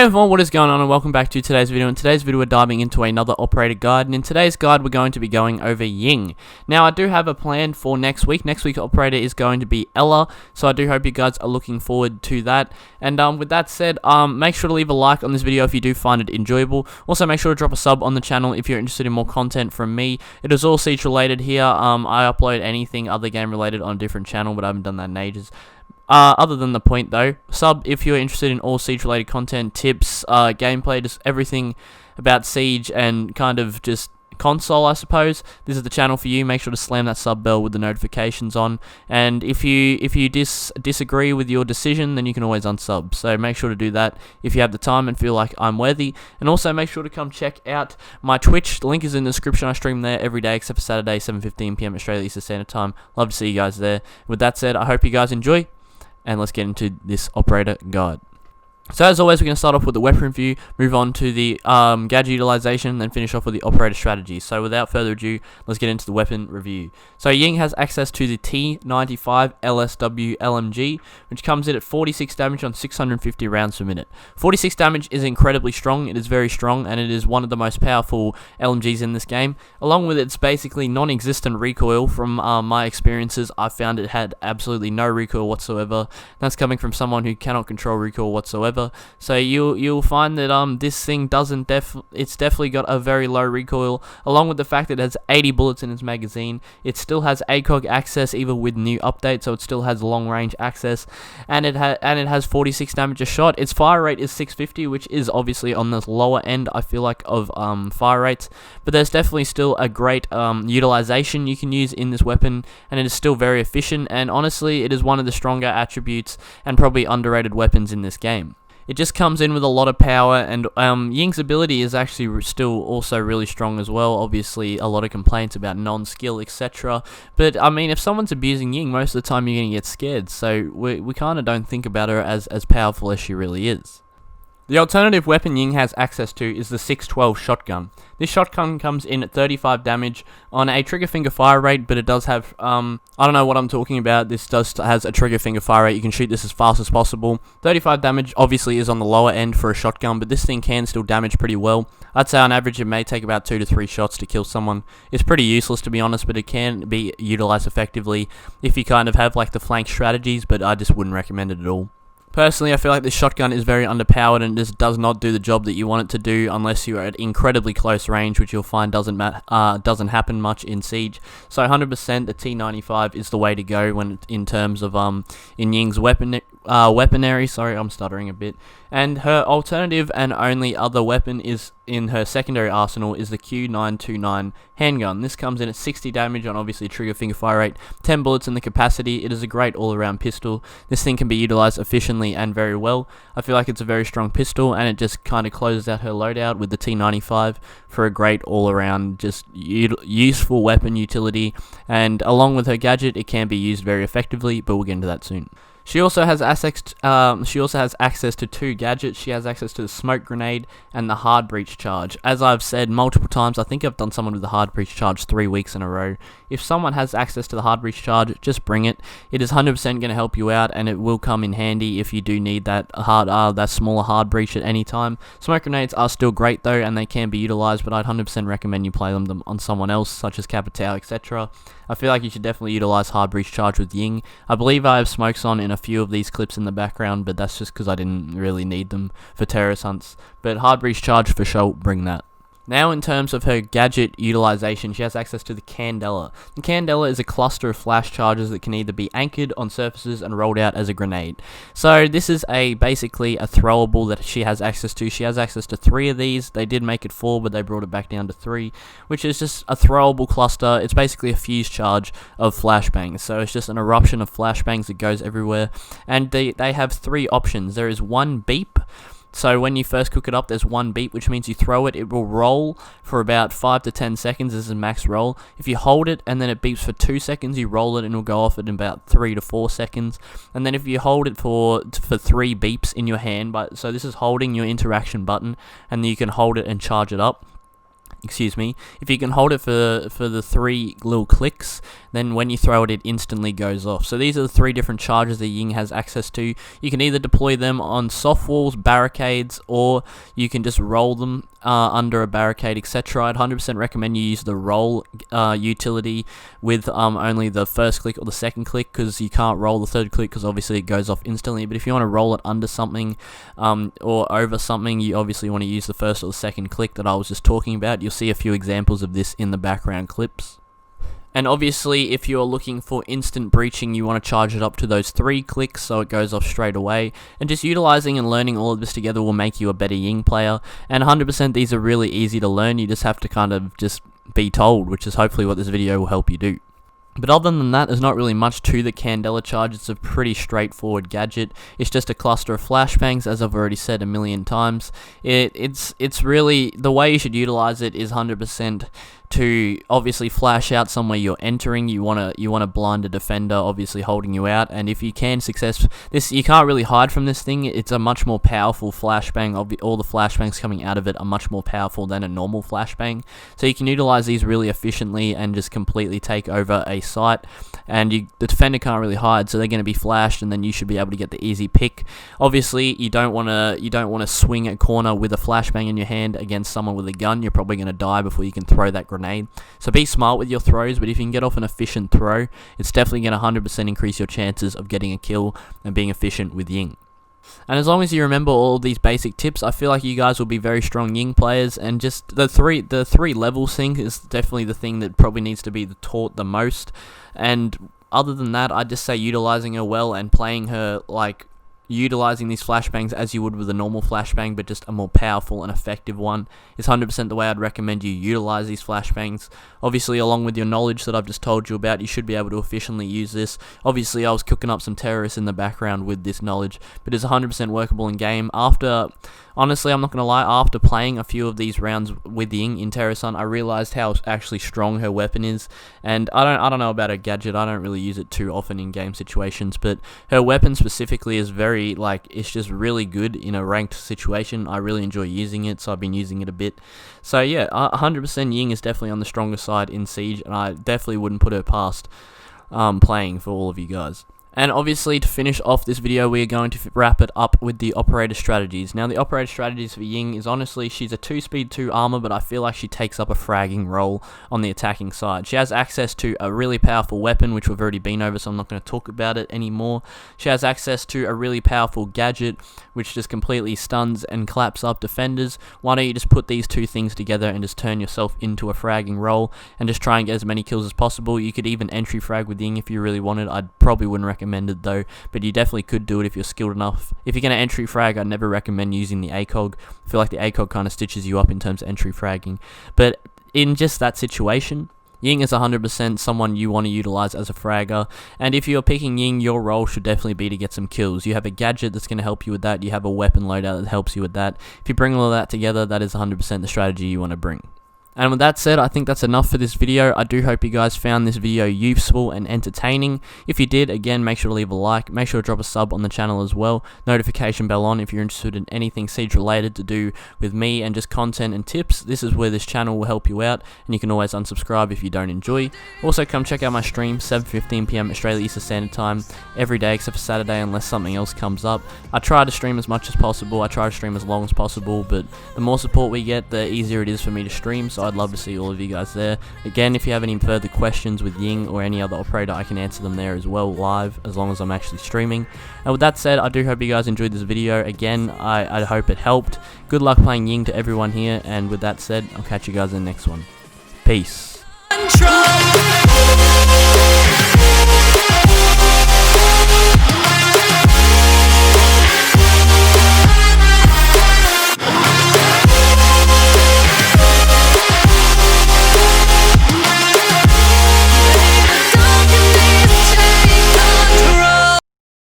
Hey everyone, what is going on and welcome back to today's video. In today's video we're diving into another operator guide, and in today's guide we're going to be going over Ying. Now I do have a plan for next week. Next week's operator is going to be Ella, so I do hope you guys are looking forward to that. And with that said, make sure to leave a like on this video if you do find it enjoyable. Also make sure to drop a sub on the channel if you're interested in more content from me. It is all Siege related here. I upload anything other game related on a different channel, but I haven't done that in ages. Other than the point though, sub if you're interested in all Siege related content, tips, gameplay, just everything about Siege and kind of just console, I suppose. This is the channel for you. Make sure to slam that sub bell with the notifications on, and if you disagree with your decision, then you can always unsub, so make sure to do that if you have the time and feel like I'm worthy. And also make sure to come check out my Twitch. The link is in the description. I stream there every day except for Saturday, 7:15 PM Australia Eastern Standard Time. Love to see you guys there. With that said, I hope you guys enjoy, and let's get into this operator guide. So as always, we're going to start off with the weapon review, move on to the gadget utilization, then finish off with the operator strategy. So without further ado, let's get into the weapon review. So Ying has access to the T95 LSW LMG, which comes in at 46 damage on 650 rounds per minute. 46 damage is incredibly strong. It is very strong, and it is one of the most powerful LMGs in this game. Along with its basically non-existent recoil. From my experiences, I found it had absolutely no recoil whatsoever. That's coming from someone who cannot control recoil whatsoever. So you'll find that this thing it's definitely got a very low recoil, along with the fact that it has 80 bullets in its magazine. It still has ACOG access even with new updates, so it still has long range access, and it has 46 damage a shot. Its fire rate is 650, which is obviously on the lower end, I feel like, of fire rates, but there's definitely still a great utilization you can use in this weapon, and it is still very efficient, and honestly it is one of the stronger attributes and probably underrated weapons in this game. It just comes in with a lot of power, and Ying's ability is actually still also really strong as well. Obviously, a lot of complaints about non-skill, etc. But, I mean, if someone's abusing Ying, most of the time you're going to get scared. So, we kind of don't think about her as powerful as she really is. The alternative weapon Ying has access to is the 612 shotgun. This shotgun comes in at 35 damage on a trigger finger fire rate, but it does have, I don't know what I'm talking about. This has a trigger finger fire rate. You can shoot this as fast as possible. 35 damage obviously is on the lower end for a shotgun, but this thing can still damage pretty well. I'd say on average it may take about 2 to 3 shots to kill someone. It's pretty useless, to be honest, but it can be utilized effectively if you kind of have like the flank strategies, but I just wouldn't recommend it at all. Personally, I feel like this shotgun is very underpowered and just does not do the job that you want it to do unless you are at incredibly close range, which you'll find doesn't happen much in Siege. So 100% the T95 is the way to go when in terms of in Ying's weaponry. Sorry, I'm stuttering a bit. And her alternative and only other weapon is in her secondary arsenal is the Q929 handgun. This comes in at 60 damage on obviously trigger finger fire rate, 10 bullets in the capacity. It is a great all-around pistol. This thing can be utilized efficiently and very well. I feel like it's a very strong pistol, and it just kind of closes out her loadout with the T95 for a great all-around just useful weapon utility. And along with her gadget, it can be used very effectively, but we'll get into that soon. She also has access to 2 gadgets. She has access to the smoke grenade and the hard breach charge. As I've said multiple times, I think I've done someone with the hard breach charge 3 weeks in a row. If someone has access to the hard breach charge, just bring it. It is 100% going to help you out, and it will come in handy if you do need that smaller hard breach at any time. Smoke grenades are still great though, and they can be utilized, but I'd 100% recommend you play them on someone else, such as Capitao, etc. I feel like you should definitely utilize hard breach charge with Ying. I believe I have smokes on in a few of these clips in the background, but that's just because I didn't really need them for terrorist hunts. But hard breach charge for sure, bring that. Now in terms of her gadget utilization, she has access to the Candela. The Candela is a cluster of flash charges that can either be anchored on surfaces and rolled out as a grenade. So this is basically a throwable that she has access to. She has access to 3 of these. They did make it 4, but they brought it back down to 3, which is just a throwable cluster. It's basically a fuse charge of flashbangs. So it's just an eruption of flashbangs that goes everywhere. And they have 3 options. There is 1 beep. So when you first cook it up, there's 1 beep, which means you throw it, it will roll for about 5 to 10 seconds. This is max roll. If you hold it and then it beeps for 2 seconds, you roll it and it'll go off in about 3 to 4 seconds. And then if you hold it for 3 beeps in your hand, so this is holding your interaction button, and then you can hold it and charge it up. excuse me, if you can hold it for the 3 little clicks, then when you throw it, it instantly goes off. So these are the 3 different charges that Ying has access to. You can either deploy them on soft walls, barricades, or you can just roll them under a barricade, etc. I'd 100% recommend you use the roll utility with only the first click or the second click, because you can't roll the third click because obviously it goes off instantly. But if you want to roll it under something or over something, you obviously want to use the first or the second click that I was just talking about. You'll see a few examples of this in the background clips. And obviously, if you're looking for instant breaching, you want to charge it up to those 3 clicks so it goes off straight away. And just utilizing and learning all of this together will make you a better Ying player. And 100% these are really easy to learn. You just have to kind of just be told, which is hopefully what this video will help you do. But other than that, there's not really much to the Candela charge. It's a pretty straightforward gadget. It's just a cluster of flashbangs, as I've already said a million times. It's really, the way you should utilize it is 100% to obviously flash out somewhere you're entering. You wanna blind a defender, obviously holding you out, and if you can you can't really hide from this thing. It's a much more powerful flashbang. All the flashbangs coming out of it are much more powerful than a normal flashbang, so you can utilize these really efficiently and just completely take over a site. And the defender can't really hide, so they're going to be flashed, and then you should be able to get the easy pick. Obviously, you don't want to swing a corner with a flashbang in your hand against someone with a gun. You're probably going to die before you can throw that grenade. So be smart with your throws, but if you can get off an efficient throw, it's definitely going to 100% increase your chances of getting a kill and being efficient with Ying. And as long as you remember all of these basic tips, I feel like you guys will be very strong Ying players. And just the three levels thing is definitely the thing that probably needs to be taught the most. And other than that, I'd just say utilizing her well and playing her like utilizing these flashbangs as you would with a normal flashbang, but just a more powerful and effective one, is 100% the way I'd recommend you utilize these flashbangs. Obviously, along with your knowledge that I've just told you about, you should be able to efficiently use this. Obviously, I was cooking up some terrorists in the background with this knowledge, but it's 100% workable in game. Honestly, I'm not going to lie, after playing a few of these rounds with Ying in Terrorist Hunt, I realized how actually strong her weapon is. And I don't know about her gadget. I don't really use it too often in game situations, but her weapon specifically is very, it's just really good in a ranked situation. I really enjoy using it, so I've been using it a bit. So yeah, 100% Ying is definitely on the stronger side in Siege, and I definitely wouldn't put her past playing for all of you guys. And obviously, to finish off this video, we are going to wrap it up with the operator strategies. Now, the operator strategies for Ying is honestly, she's a 2-speed, 2 armor, but I feel like she takes up a fragging role on the attacking side. She has access to a really powerful weapon, which we've already been over, so I'm not going to talk about it anymore. She has access to a really powerful gadget, which just completely stuns and claps up defenders. Why don't you just put these 2 things together and just turn yourself into a fragging role and just try and get as many kills as possible. You could even entry frag with Ying if you really wanted. I probably wouldn't recommend it though, but you definitely could do it if you're skilled enough. If you're going to entry frag, I'd never recommend using the ACOG. I feel like the ACOG kind of stitches you up in terms of entry fragging. But in just that situation, Ying is 100% someone you want to utilize as a fragger, and if you're picking Ying, your role should definitely be to get some kills. You have a gadget that's going to help you with that, you have a weapon loadout that helps you with that. If you bring all of that together, that is 100% the strategy you want to bring. And with that said, I think that's enough for this video. I do hope you guys found this video useful and entertaining. If you did, again, make sure to leave a like, make sure to drop a sub on the channel as well, notification bell on if you're interested in anything Siege related to do with me and just content and tips. This is where this channel will help you out, and you can always unsubscribe if you don't enjoy. Also, come check out my stream, 7:15 PM Australia Eastern Standard Time, every day except for Saturday unless something else comes up. I try to stream as much as possible, I try to stream as long as possible, but the more support we get, the easier it is for me to stream, so I'd love to see all of you guys there. Again, if you have any further questions with Ying or any other operator, I can answer them there as well live, as long as I'm actually streaming. And with that said, I do hope you guys enjoyed this video. Again, I hope it helped. Good luck playing Ying to everyone here, and with that said, I'll catch you guys in the next one. Peace.